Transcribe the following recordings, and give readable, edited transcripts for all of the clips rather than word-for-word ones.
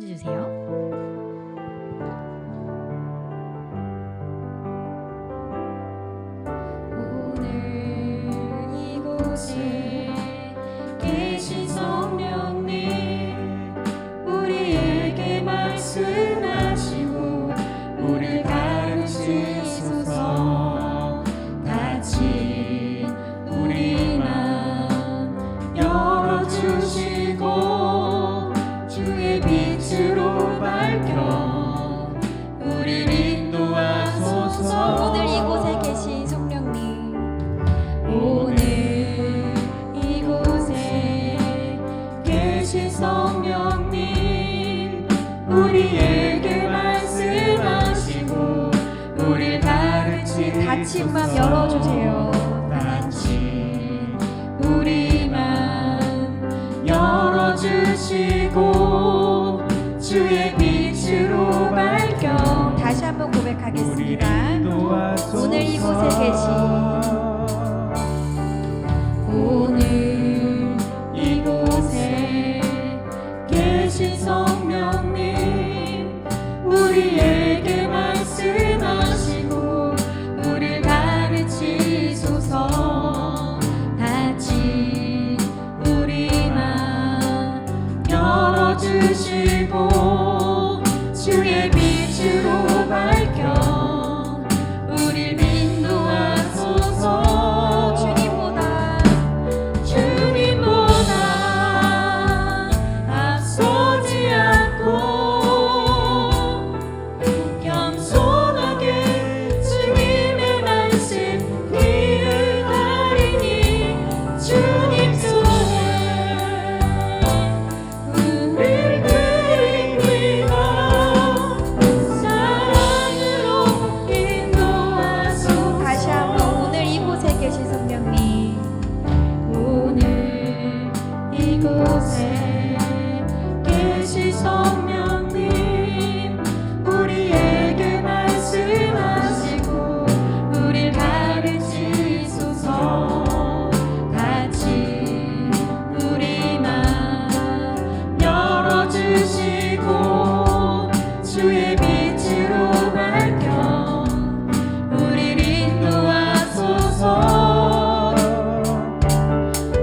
앉아주세요. 오늘 이곳에 계신 성령님, 우리에게 말씀하시고 우리를 가르치소서. 같이 우리 맘 열어주시고 주의 빛으로 밝혀 우리를 인도하소서. 오늘 이곳에 계신 성령님, 오늘 이곳에 계신 성령님, 우리에게 말씀하시고 우리를 같이 맘 열어주세요. 같이 우리 맘 열어주시고 주의 빛으로 밝혀. 다시 한번 고백하겠습니다. 오늘 이곳에 오늘 이곳에 계신 성령님, 우리에게 말씀하시고 우리를 가르치소서. 같이 우리 맘 열어주시고 주의 빛으로 밝혀 우리를 인도하소서. 주님보다 앞서지 않고 겸손하게 주님의 말씀 귀를 가리니 주님 손에 우리를 드립니다. 사랑으로 인도하소서. 다시 한번 오늘 이곳에 계신 성령님, 오늘 이곳에 계신 성령님, 우리에게 말씀하시고 우리를 가르치소서. 같이 우리 맘 열어주시고 주의 빛으로 밝혀 우리를 인도하소서.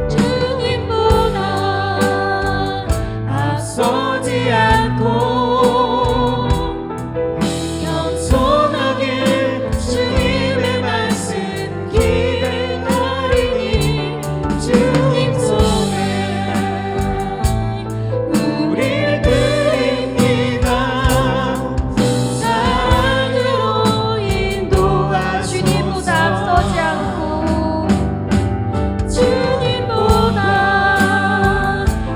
주님보다 앞서지 않고 겸손하게 주님의 말씀 귀를 가리니 주님 손에 우리를 드립니다. 사랑으로 인도하소서. 주님보다 앞서지 않고 주님보다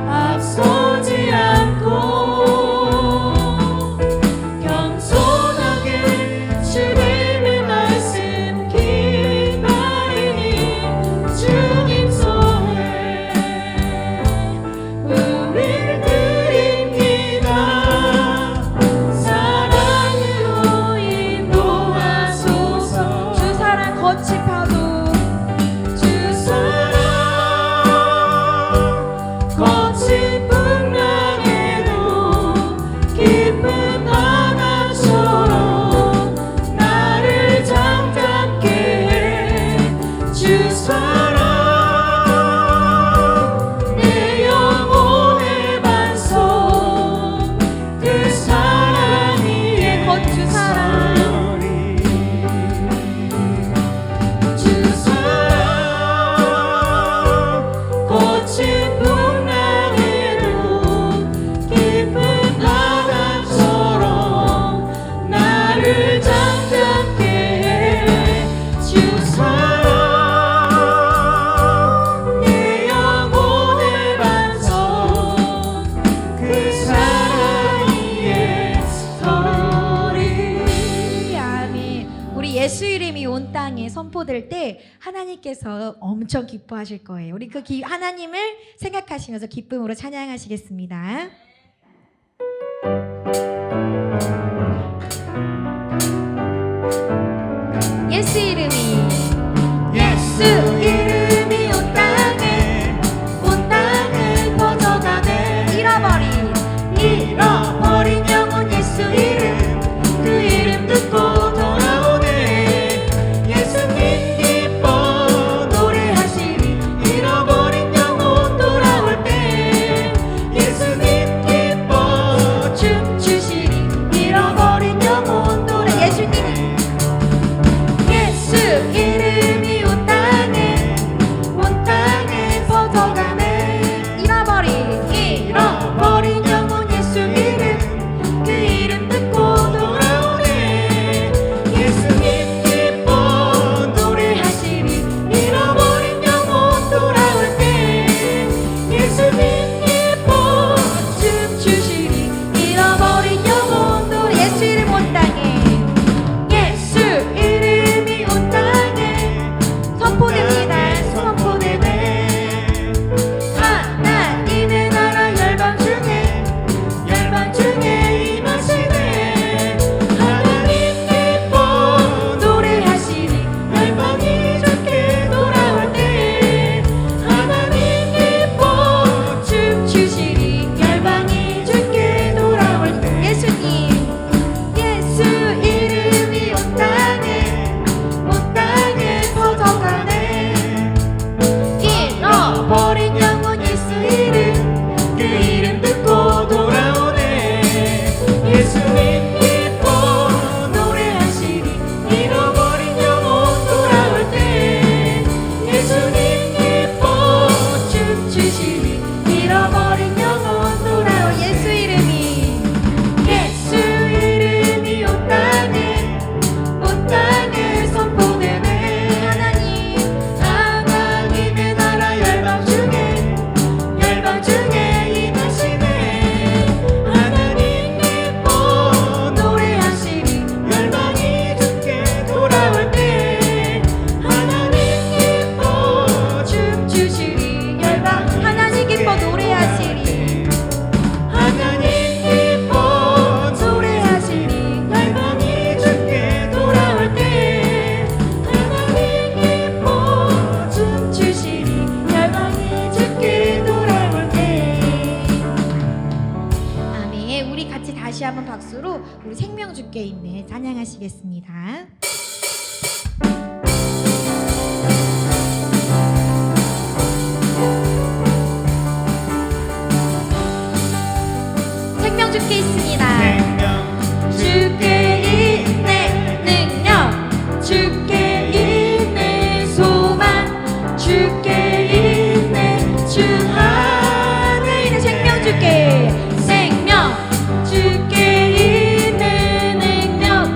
앞서지 않고 겸손하게 주님의 말씀 귀를 가리니 주님 손에 우리를 드립니다. 사랑으로 인도하소서. 주 사랑 거친 파도, 주 사랑 거친 풍랑에도 깊은 바다처럼 나를 잠잠케 해. 주 사랑 내 영혼의 반석, 그 사랑 위에 주 사랑, 주 사랑 거친 풍랑에도 깊은 바다처럼 나를 잠잠케 해. 주 사랑 내 영혼의 반석, 그 사랑 위에 서리. 아멘. 우리 예수 이름이 온 땅에 선포될 때 하나님께서 엄청 기뻐하실 거예요. 우리 그 하나님을 생각하시면서 기쁨으로 찬양하시겠습니다. 예수 이름이 온 땅에 온 땅을 퍼져가네. 잃어버린 우리 같이 다시 한번 박수로 우리 생명 주께 있네 찬양하시겠습니다. 생명 주께 있습니다. 주께 있네 능력, 주께 있네 소망, 주께 있네 주 안에 있는 생명 주께 생명, 주께 있네 능력,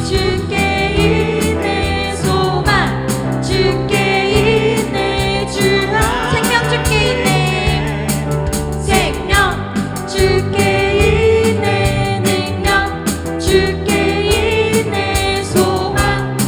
주께 있네 소망, 주께 있네 주 안 생명 주께 있네 생명 주께 주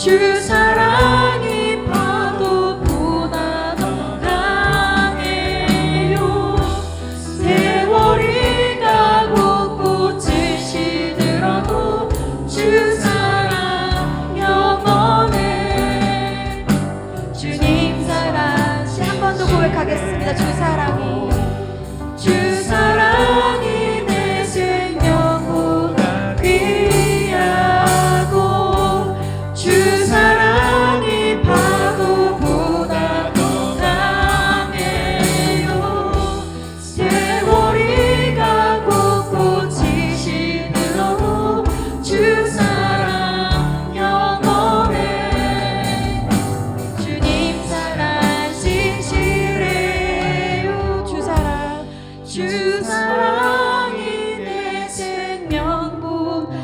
주 사랑이 파도보다 더 강해요. 세월이 가고 꽃이 시들어도 주 사랑 영원해. 주님 사랑 한 번 더 고백하겠습니다. 주 사랑이 내 생명보다 귀하고 주 사랑이 파도보다 더 강해요. 세월이 가고 꽃이 시들어도 주 사랑 영원해. 주님 사랑 신실해요. 주 사랑이 내 생명보다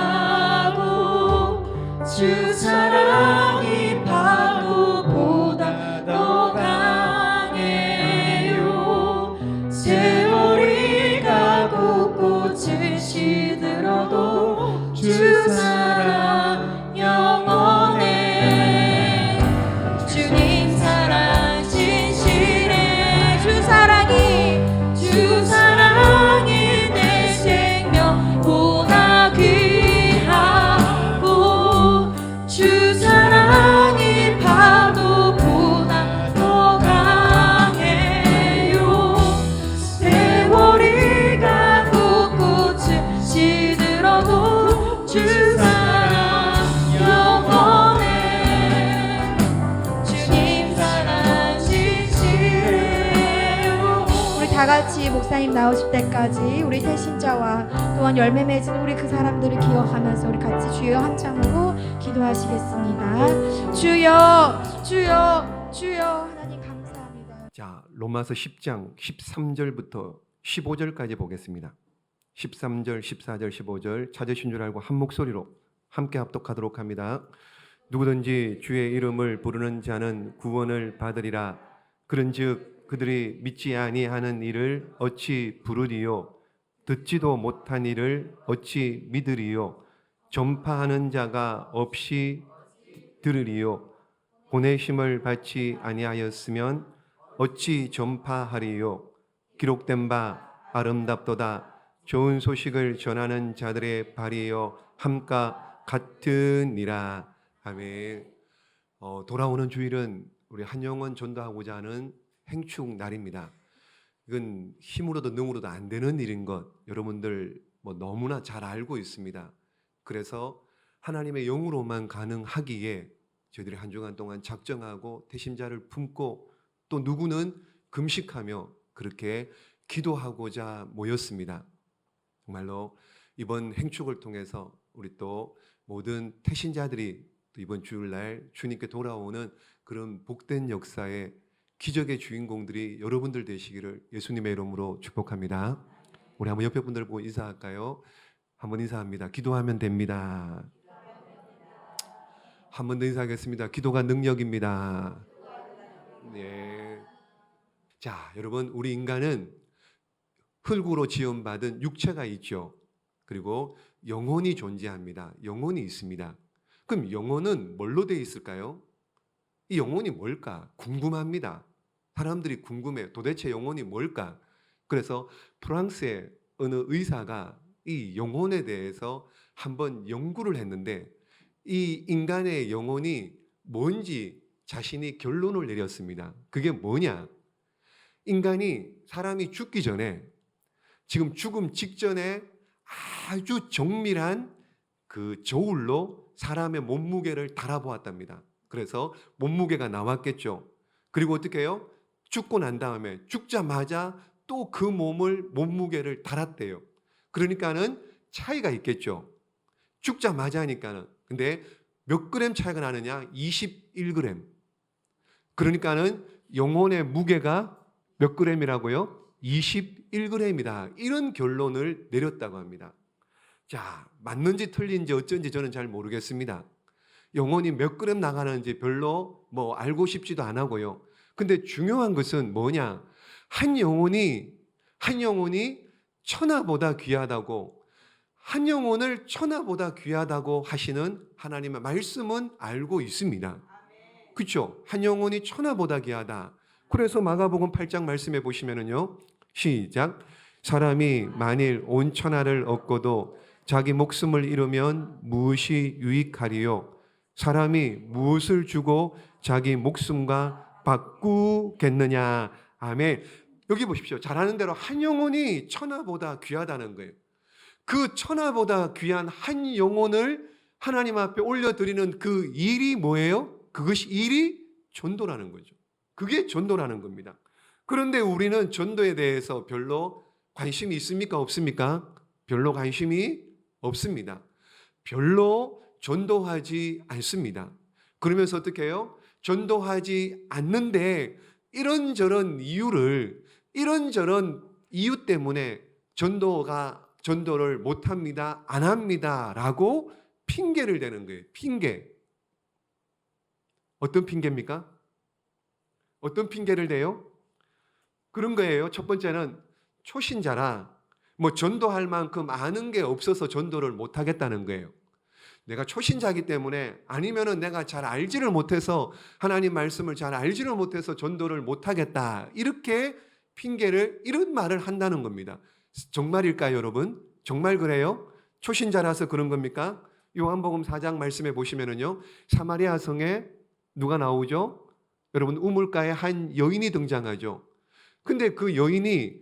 귀하고 주 사랑이 파도보다 더 강해요. 세월이 가고 꽃이 시들어도 주 사랑 영원해. 주님 사랑 신실해. 주 사랑이 내 생명보다 귀하고 주 사랑이 파도보다 더 강해요. 세월이 가고 꽃이 시들어도 주 사랑 영원해. 주님 사랑 신실해요. 우리 다 같이 목사님 나오실 때까지 우리 태신자와 또한 열매 맺은 우리 그 사람들을 기억하면서 우리 같이 주여 한참으로 기도하시겠습니다. 주여, 주여, 주여. 하나님 감사합니다. 자, 로마서 10장 13절부터 15절까지 보겠습니다. 13절, 14절, 15절 찾으신 줄 알고 한 목소리로 함께 합독하도록 합니다. 누구든지 주의 이름을 부르는 자는 구원을 받으리라. 그런즉 그들이 믿지 아니하는 이를 어찌 부르리요? 듣지도 못한 이를 어찌 믿으리요? 전파하는 자가 없이 들으리요? 보내심을 받지 아니하였으면 어찌 전파하리요? 기록된 바 아름답도다. 좋은 소식을 전하는 자들의 발이여 함과 같으니라. 아멘. 돌아오는 주일은 우리 한 영혼 전도하고자 하는 행축 날입니다. 이건 힘으로도 능으로도 안 되는 일인 것 여러분들 너무나 잘 알고 있습니다. 그래서 하나님의 영으로만 가능하기에 저희들이 한 주간 동안 작정하고 태심자를 품고 또 누구는 금식하며 그렇게 기도하고자 모였습니다. 정말로 이번 행축을 통해서 우리 또 모든 태신자들이 또 이번 주일날 주님께 돌아오는 그런 복된 역사의 기적의 주인공들이 여러분들 되시기를 예수님의 이름으로 축복합니다. 우리 한번 옆에 분들 보고 인사할까요? 한번 인사합니다. 기도하면 됩니다. 한 번 더 인사하겠습니다. 기도가 능력입니다. 네. 자, 여러분, 우리 인간은 흙으로 지음받은 육체가 있죠. 그리고 영혼이 존재합니다. 영혼이 있습니다. 그럼 영혼은 뭘로 되어 있을까요? 이 영혼이 뭘까? 궁금합니다. 사람들이 궁금해요. 도대체 영혼이 뭘까? 그래서 프랑스의 어느 의사가 이 영혼에 대해서 한번 연구를 했는데 이 인간의 영혼이 뭔지 자신이 결론을 내렸습니다. 그게 뭐냐? 인간이 사람이 죽기 전에 지금 죽음 직전에 아주 정밀한 그 저울로 사람의 몸무게를 달아보았답니다. 그래서 몸무게가 나왔겠죠. 그리고 어떻게 해요? 죽고 난 다음에 죽자마자 또 그 몸무게를 달았대요. 그러니까는 차이가 있겠죠. 죽자마자 하니까는. 근데 몇 그램 차이가 나느냐? 21g. 그러니까는 영혼의 무게가 몇 그램이라고요? 21g이다. 이런 결론을 내렸다고 합니다. 자, 맞는지 틀린지 어쩐지 저는 잘 모르겠습니다. 영혼이 몇 그램 나가는지 별로 알고 싶지도 않고요. 근데 중요한 것은 뭐냐? 한 영혼이 천하보다 귀하다고 한 영혼을 천하보다 귀하다고 하시는 하나님의 말씀은 알고 있습니다. 그렇죠? 한 영혼이 천하보다 귀하다. 그래서 마가복음 8장 말씀해 보시면은요. 시작. 사람이 만일 온 천하를 얻고도 자기 목숨을 잃으면 무엇이 유익하리요? 사람이 무엇을 주고 자기 목숨과 바꾸겠느냐? 아멘. 여기 보십시오. 잘하는 대로 한 영혼이 천하보다 귀하다는 거예요. 그 천하보다 귀한 한 영혼을 하나님 앞에 올려드리는 그 일이 뭐예요? 그것이 일이 전도라는 거죠. 그게 전도라는 겁니다. 그런데 우리는 전도에 대해서 별로 관심이 있습니까? 없습니까? 별로 관심이 없습니다. 별로 전도하지 않습니다. 그러면서 어떻게 해요? 전도하지 않는데 이런저런 이유 때문에 전도를 못합니다, 안 합니다 라고 핑계를 대는 거예요. 핑계. 어떤 핑계입니까? 어떤 핑계를 대요? 그런 거예요. 첫 번째는 초신자라 전도할 만큼 아는 게 없어서 전도를 못하겠다는 거예요. 내가 초신자이기 때문에, 아니면은 내가 잘 알지를 못해서, 하나님 말씀을 잘 알지를 못해서 전도를 못하겠다, 이렇게 이런 말을 한다는 겁니다. 정말일까요, 여러분? 정말 그래요? 초신자라서 그런 겁니까? 요한복음 4장 말씀해 보시면은요, 사마리아 성에 누가 나오죠? 여러분, 우물가에 한 여인이 등장하죠. 근데 그 여인이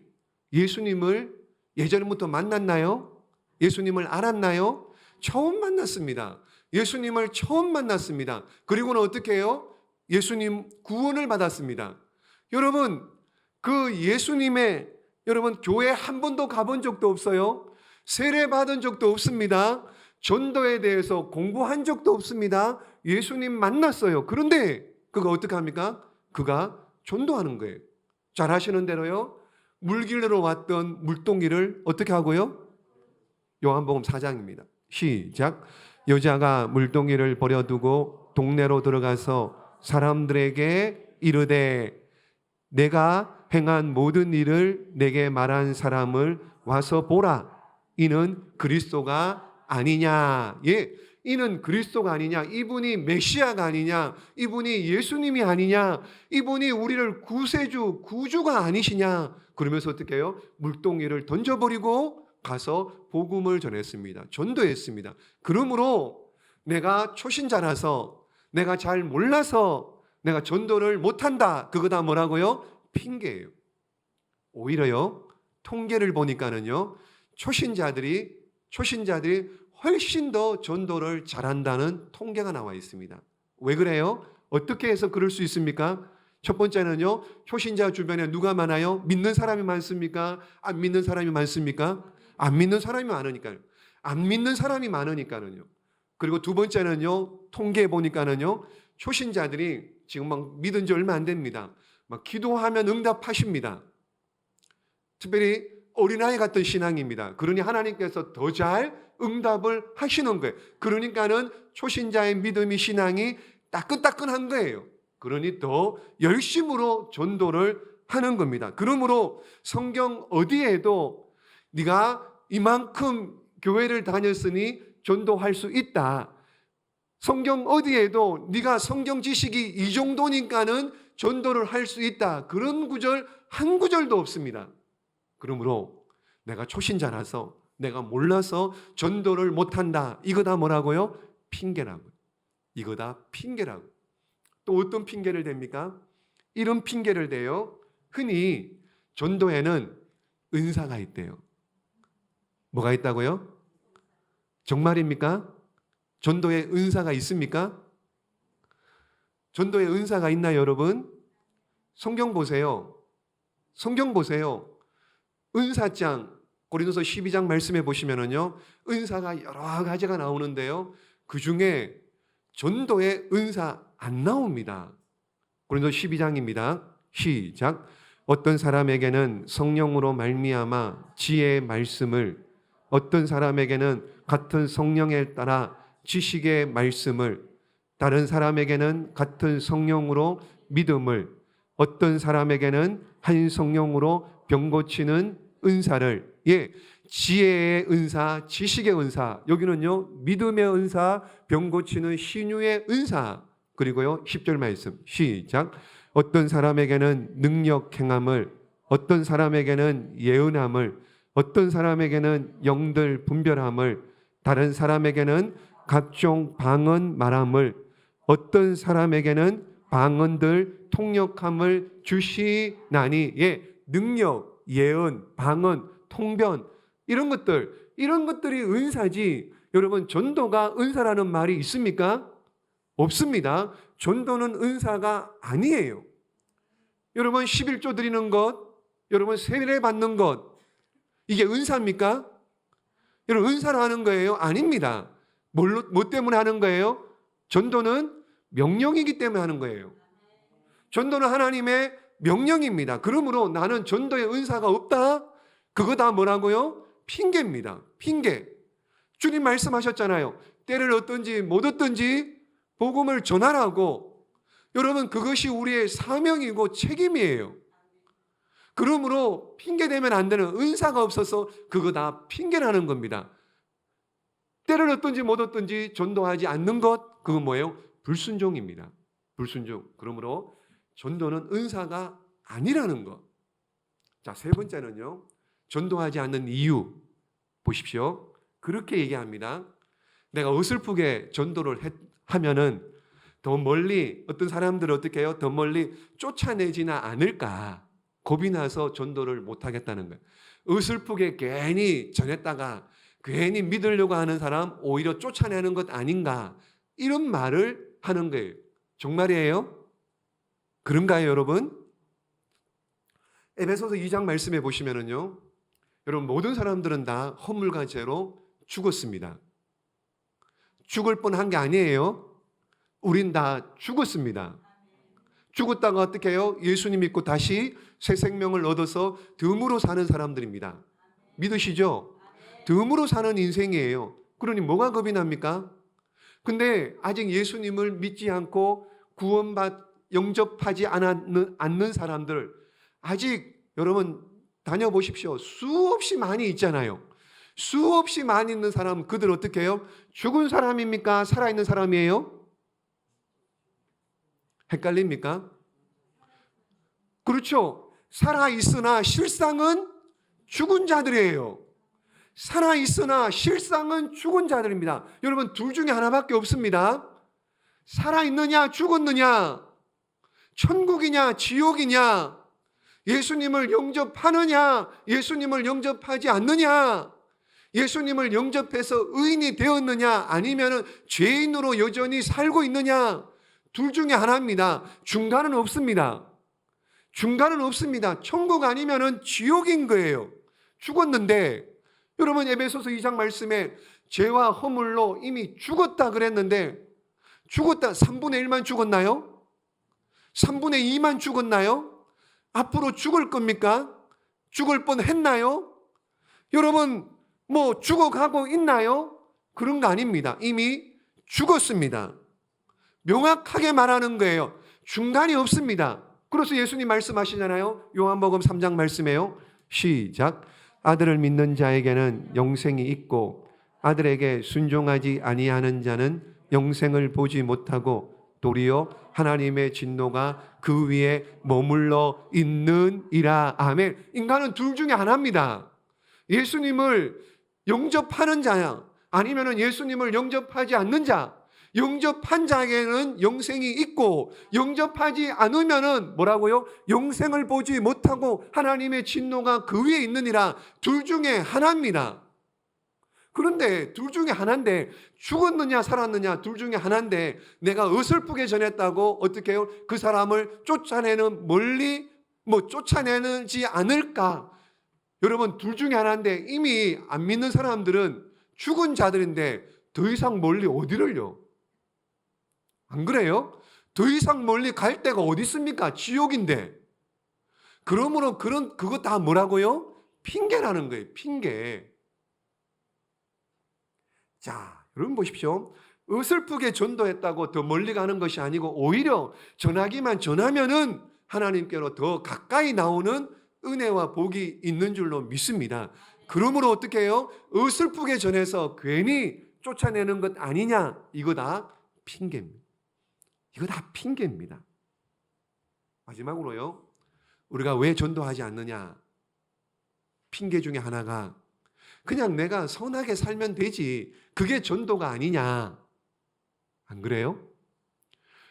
예수님을 예전부터 만났나요? 예수님을 알았나요? 처음 만났습니다. 예수님을 처음 만났습니다. 그리고는 어떻게 해요? 예수님 구원을 받았습니다. 여러분, 그 예수님의, 여러분, 교회 한 번도 가본 적도 없어요. 세례 받은 적도 없습니다. 전도에 대해서 공부한 적도 없습니다. 예수님 만났어요. 그런데 그가 어떻게 합니까? 그가 전도하는 거예요. 잘 하시는 대로요. 물길로 왔던 물동이를 어떻게 하고요? 요한복음 4장입니다. 시작. 여자가 물동이를 버려두고 동네로 들어가서 사람들에게 이르되 내가 행한 모든 일을 내게 말한 사람을 와서 보라. 이는 그리스도가 아니냐. 예, 이는 그리스도가 아니냐. 이분이 메시아가 아니냐. 이분이 예수님이 아니냐. 이분이 우리를 구세주, 구주가 아니시냐. 그러면서 어떻게 해요? 물동이를 던져버리고 가서 복음을 전했습니다. 전도했습니다. 그러므로 내가 초신자라서, 내가 잘 몰라서 내가 전도를 못한다, 그거 다 뭐라고요? 핑계예요. 오히려요, 통계를 보니까는요, 초신자들이 훨씬 더 전도를 잘한다는 통계가 나와 있습니다. 왜 그래요? 어떻게 해서 그럴 수 있습니까? 첫 번째는요, 초신자 주변에 누가 많아요? 믿는 사람이 많습니까? 안 믿는 사람이 많습니까? 안 믿는 사람이 많으니까요. 안 믿는 사람이 많으니까는요. 그리고 두 번째는요, 통계에 보니까는요, 초신자들이 지금 막 믿은 지 얼마 안 됩니다. 막 기도하면 응답하십니다. 특별히 어린아이 같은 신앙입니다. 그러니 하나님께서 더 잘 응답을 하시는 거예요. 그러니까는 초신자의 믿음이, 신앙이 따끈따끈한 거예요. 그러니 더 열심으로 전도를 하는 겁니다. 그러므로 성경 어디에도 네가 이만큼 교회를 다녔으니 전도할 수 있다, 성경 어디에도 네가 성경 지식이 이 정도니까는 전도를 할 수 있다, 그런 구절 한 구절도 없습니다. 그러므로 내가 초신자라서, 내가 몰라서 전도를 못한다, 이거 다 뭐라고요? 핑계라고. 이거 다 핑계라고. 또 어떤 핑계를 댑니까? 이런 핑계를 대요. 흔히 전도에는 은사가 있대요. 뭐가 있다고요? 정말입니까? 전도에 은사가 있습니까? 전도에 은사가 있나요, 여러분? 성경 보세요. 성경 보세요. 은사장, 고린도서 12장 말씀해 보시면은요, 은사가 여러 가지가 나오는데요, 그 중에 전도의 은사 안 나옵니다. 고린도서 12장입니다. 시작. 어떤 사람에게는 성령으로 말미암아 지혜의 말씀을, 어떤 사람에게는 같은 성령에 따라 지식의 말씀을, 다른 사람에게는 같은 성령으로 믿음을, 어떤 사람에게는 한 성령으로 병 고치는 은사를, 지혜의 은사, 지식의 은사, 여기는요 믿음의 은사, 병 고치는 신유의 은사. 그리고요 10절 말씀 시작. 어떤 사람에게는 능력 행함을, 어떤 사람에게는 예언함을, 어떤 사람에게는 영들 분별함을, 다른 사람에게는 각종 방언 말함을, 어떤 사람에게는 방언들 통역함을 주시나니. 예, 능력, 예언, 방언, 통변, 이런 것들이 은사지. 여러분, 전도가 은사라는 말이 있습니까? 없습니다. 전도는 은사가 아니에요. 여러분, 11조 드리는 것, 여러분 세례 받는 것, 이게 은사입니까? 여러분, 은사를 하는 거예요? 아닙니다. 뭐 때문에 하는 거예요? 전도는 명령이기 때문에 하는 거예요. 전도는 하나님의 명령입니다. 그러므로 나는 전도의 은사가 없다? 그거 다 뭐라고요? 핑계입니다. 핑계. 주님 말씀하셨잖아요. 때를 얻든지 못 얻든지 복음을 전하라고. 여러분, 그것이 우리의 사명이고 책임이에요. 그러므로 핑계대면 안 되는, 은사가 없어서 그거 다 핑계라는 겁니다. 때를 얻든지 못 얻든지 전도하지 않는 것, 그건 뭐예요? 불순종입니다. 불순종. 그러므로 전도는 은사가 아니라는 것. 자, 세 번째는요, 전도하지 않는 이유 보십시오. 그렇게 얘기합니다. 내가 어설프게 전도를 하면은 더 멀리, 어떤 사람들은 어떻게 해요? 더 멀리 쫓아내지나 않을까 겁이 나서 전도를 못하겠다는 거예요. 어설프게 괜히 전했다가 괜히 믿으려고 하는 사람 오히려 쫓아내는 것 아닌가, 이런 말을 하는 거예요. 정말이에요? 그런가요, 여러분? 에베소서 2장 말씀해 보시면은요, 여러분, 모든 사람들은 다 허물과 죄로 죽었습니다. 죽을 뻔한 게 아니에요. 우린 다 죽었습니다. 죽었다가 어떻게 해요? 예수님 믿고 다시 새 생명을 얻어서 덤으로 사는 사람들입니다. 믿으시죠? 덤으로 사는 인생이에요. 그러니 뭐가 겁이 납니까? 근데 아직 예수님을 믿지 않고 영접하지 않는 사람들, 아직 여러분 다녀보십시오. 수없이 많이 있잖아요. 수없이 많이 있는 사람, 그들 어떻게 해요? 죽은 사람입니까? 살아있는 사람이에요? 헷갈립니까? 그렇죠. 살아있으나 실상은 죽은 자들이에요. 살아있으나 실상은 죽은 자들입니다. 여러분, 둘 중에 하나밖에 없습니다. 살아있느냐 죽었느냐, 천국이냐 지옥이냐, 예수님을 영접하느냐 예수님을 영접하지 않느냐, 예수님을 영접해서 의인이 되었느냐 아니면 죄인으로 여전히 살고 있느냐, 둘 중에 하나입니다. 중간은 없습니다. 중간은 없습니다. 천국 아니면 지옥인 거예요. 죽었는데, 여러분 에베소서 2장 말씀에 죄와 허물로 이미 죽었다 그랬는데, 죽었다 3분의 1만 죽었나요? 3분의 2만 죽었나요? 앞으로 죽을 겁니까? 죽을 뻔 했나요? 여러분, 뭐 죽어가고 있나요? 그런 거 아닙니다. 이미 죽었습니다. 명확하게 말하는 거예요. 중간이 없습니다. 그래서 예수님 말씀하시잖아요. 요한복음 3장 말씀이에요. 시작. 아들을 믿는 자에게는 영생이 있고 아들에게 순종하지 아니하는 자는 영생을 보지 못하고 도리어 하나님의 진노가 그 위에 머물러 있느니라. 아멘. 인간은 둘 중에 하나입니다. 예수님을 영접하는 자야, 아니면 예수님을 영접하지 않는 자. 영접한 자에게는 영생이 있고, 영접하지 않으면은 뭐라고요? 영생을 보지 못하고 하나님의 진노가 그 위에 있느니라. 둘 중에 하나입니다. 그런데 둘 중에 하나인데, 죽었느냐 살았느냐 둘 중에 하나인데, 내가 어설프게 전했다고 어떻게 해요? 그 사람을 멀리 쫓아내지 않을까? 여러분, 둘 중에 하나인데 이미 안 믿는 사람들은 죽은 자들인데 더 이상 멀리 어디를요? 안 그래요? 더 이상 멀리 갈 데가 어디 있습니까? 지옥인데. 그러므로 그거 다 뭐라고요? 핑계라는 거예요. 핑계. 자, 여러분 보십시오. 어설프게 전도했다고 더 멀리 가는 것이 아니고, 오히려 전하기만 전하면은 하나님께로 더 가까이 나오는 은혜와 복이 있는 줄로 믿습니다. 그러므로 어떻게 해요? 어설프게 전해서 괜히 쫓아내는 것 아니냐? 이거 다 핑계입니다. 이거 다 핑계입니다. 마지막으로요. 우리가 왜 전도하지 않느냐? 핑계 중에 하나가 그냥 내가 선하게 살면 되지. 그게 전도가 아니냐? 안 그래요?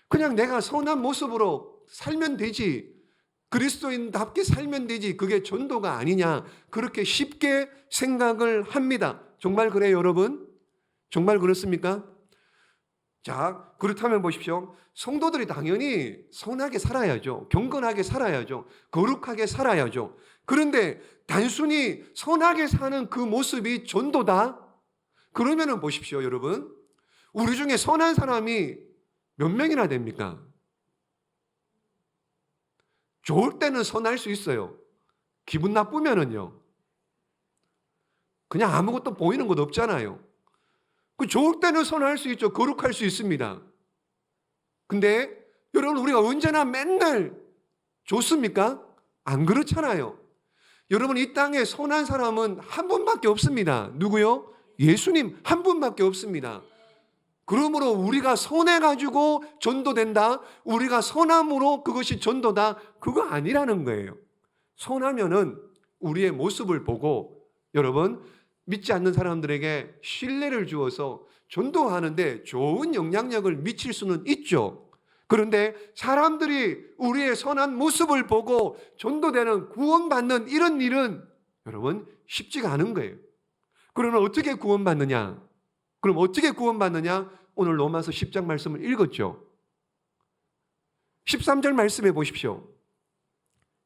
그냥 내가 선한 모습으로 살면 되지. 그리스도인답게 살면 되지. 그게 전도가 아니냐? 그렇게 쉽게 생각을 합니다. 정말 그래요, 여러분? 정말 그렇습니까? 자, 그렇다면 보십시오. 성도들이 당연히 선하게 살아야죠. 경건하게 살아야죠. 거룩하게 살아야죠. 그런데 단순히 선하게 사는 그 모습이 전도다? 그러면은 보십시오, 여러분. 우리 중에 선한 사람이 몇 명이나 됩니까? 좋을 때는 선할 수 있어요. 기분 나쁘면은요. 그냥 아무것도 보이는 것 없잖아요. 그 좋을 때는 선할 수 있죠. 거룩할 수 있습니다. 근데 여러분 우리가 언제나 맨날 좋습니까? 안 그렇잖아요. 여러분 이 땅에 선한 사람은 한 분밖에 없습니다. 누구요? 예수님 한 분밖에 없습니다. 그러므로 우리가 선해가지고 전도된다. 우리가 선함으로 그것이 전도다. 그거 아니라는 거예요. 선하면은 우리의 모습을 보고 여러분 믿지 않는 사람들에게 신뢰를 주어서 전도하는데 좋은 영향력을 미칠 수는 있죠. 그런데 사람들이 우리의 선한 모습을 보고 전도되는 구원받는 이런 일은 여러분 쉽지가 않은 거예요. 그러면 어떻게 구원받느냐? 그럼 어떻게 구원받느냐? 오늘 로마서 10장 말씀을 읽었죠. 13절 말씀해 보십시오.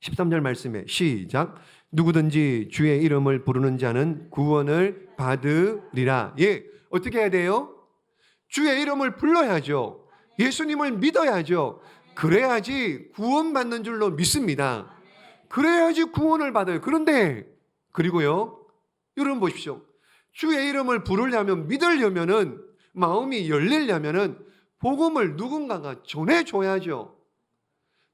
13절 말씀에 시작. 누구든지 주의 이름을 부르는 자는 구원을 받으리라. 예, 어떻게 해야 돼요? 주의 이름을 불러야죠. 예수님을 믿어야죠. 그래야지 구원받는 줄로 믿습니다. 그래야지 구원을 받아요. 그런데 그리고요, 여러분 보십시오. 주의 이름을 부르려면 믿으려면은 마음이 열리려면은 복음을 누군가가 전해줘야죠.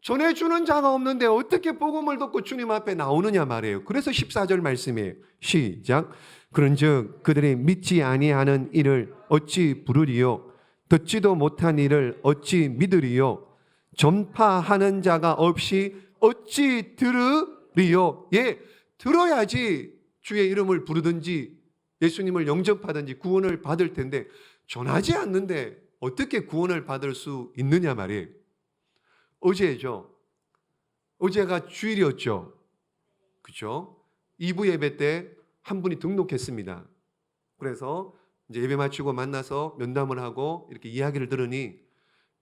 전해주는 자가 없는데 어떻게 복음을 듣고 주님 앞에 나오느냐 말이에요. 그래서 14절 말씀이에요. 시작. 그런즉 그들이 믿지 아니하는 일을 어찌 부르리요? 듣지도 못한 일을 어찌 믿으리요? 전파하는 자가 없이 어찌 들으리요? 예, 들어야지 주의 이름을 부르든지 예수님을 영접하든지 구원을 받을 텐데 전하지 않는데 어떻게 구원을 받을 수 있느냐 말이에요. 어제죠. 어제가 주일이었죠. 그렇죠? 2부 예배 때 한 분이 등록했습니다. 그래서 이제 예배 마치고 만나서 면담을 하고 이렇게 이야기를 들으니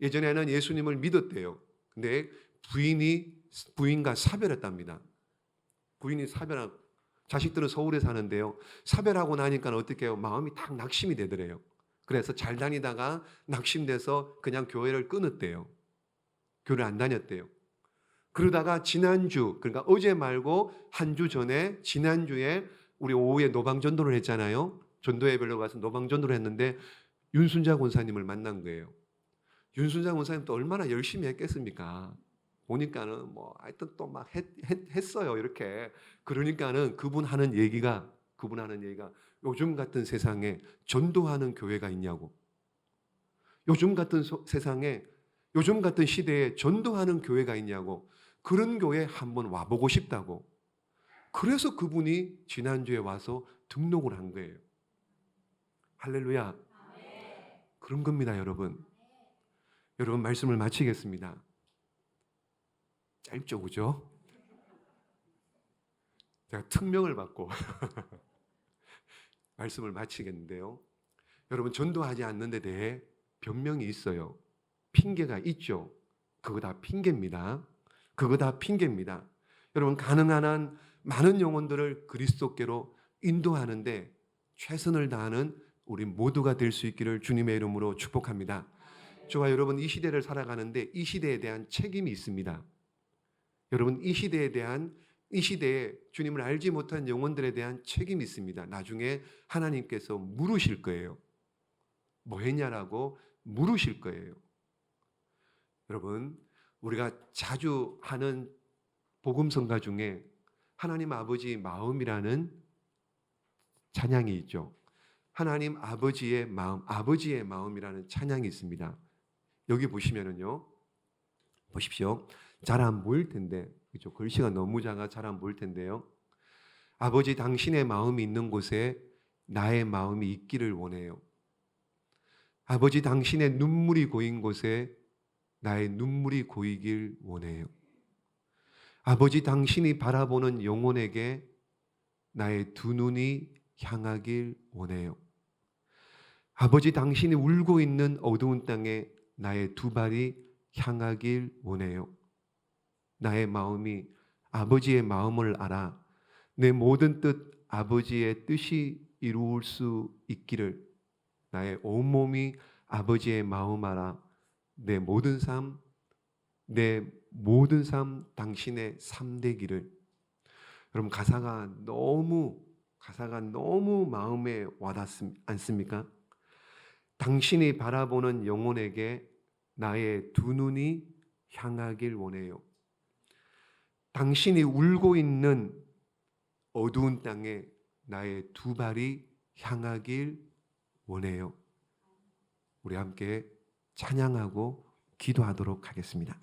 예전에는 예수님을 믿었대요. 근데 부인과 사별했답니다. 부인이 사별하고 자식들은 서울에 사는데요. 사별하고 나니까 어떻게 해요? 마음이 딱 낙심이 되더래요. 그래서 잘 다니다가 낙심돼서 그냥 교회를 끊었대요. 교회를 안 다녔대요. 그러다가 지난주, 그러니까 어제 말고 한 주 전에 지난주에 우리 오후에 노방전도를 했잖아요. 전도예배로 가서 노방전도를 했는데 윤순자 권사님을 만난 거예요. 윤순자 권사님도 얼마나 열심히 했겠습니까? 보니까는 뭐 하여튼 또 막 했어요. 이렇게. 그러니까는 그분 하는 얘기가 요즘 같은 세상에 전도하는 교회가 있냐고. 요즘 같은 세상에 요즘 같은 시대에 전도하는 교회가 있냐고. 그런 교회 한번 와보고 싶다고. 그래서 그분이 지난주에 와서 등록을 한 거예요. 할렐루야. 그런 겁니다, 여러분. 여러분 말씀을 마치겠습니다. 짧죠, 그죠? 제가 특명을 받고 말씀을 마치겠는데요. 여러분 전도하지 않는 데 대해 변명이 있어요. 핑계가 있죠. 그거 다 핑계입니다. 그거 다 핑계입니다. 여러분 가능한 한 많은 영혼들을 그리스도께로 인도하는데 최선을 다하는 우리 모두가 될 수 있기를 주님의 이름으로 축복합니다. 저와 여러분 이 시대를 살아가는데 이 시대에 대한 책임이 있습니다. 여러분 이 시대에 주님을 알지 못한 영혼들에 대한 책임이 있습니다. 나중에 하나님께서 물으실 거예요. 뭐 했냐라고 물으실 거예요. 여러분 우리가 자주 하는 복음성가 중에 하나님 아버지 마음이라는 찬양이 있죠. 하나님 아버지의 마음, 아버지의 마음이라는 찬양이 있습니다. 여기 보시면은요, 보십시오. 잘 안 보일 텐데, 그죠? 글씨가 너무 작아 잘 안 보일 텐데요. 아버지 당신의 마음이 있는 곳에 나의 마음이 있기를 원해요. 아버지 당신의 눈물이 고인 곳에 나의 눈물이 고이길 원해요. 아버지 당신이 바라보는 영혼에게 나의 두 눈이 향하길 원해요. 아버지 당신이 울고 있는 어두운 땅에 나의 두 발이 향하길 원해요. 나의 마음이 아버지의 마음을 알아 내 모든 뜻 아버지의 뜻이 이루어질 수 있기를, 나의 온몸이 아버지의 마음 알아 내 모든 삶 당신의 삶 되기를. 여러분, 가사가 너무 마음에 와닿지 않습니까? 당신이 바라보는 영혼에게 나의 두 눈이 향하길 원해요. 당신이 울고 있는 어두운 땅에 나의 두 발이 향하길 원해요. 우리 함께 찬양하고 기도하도록 하겠습니다.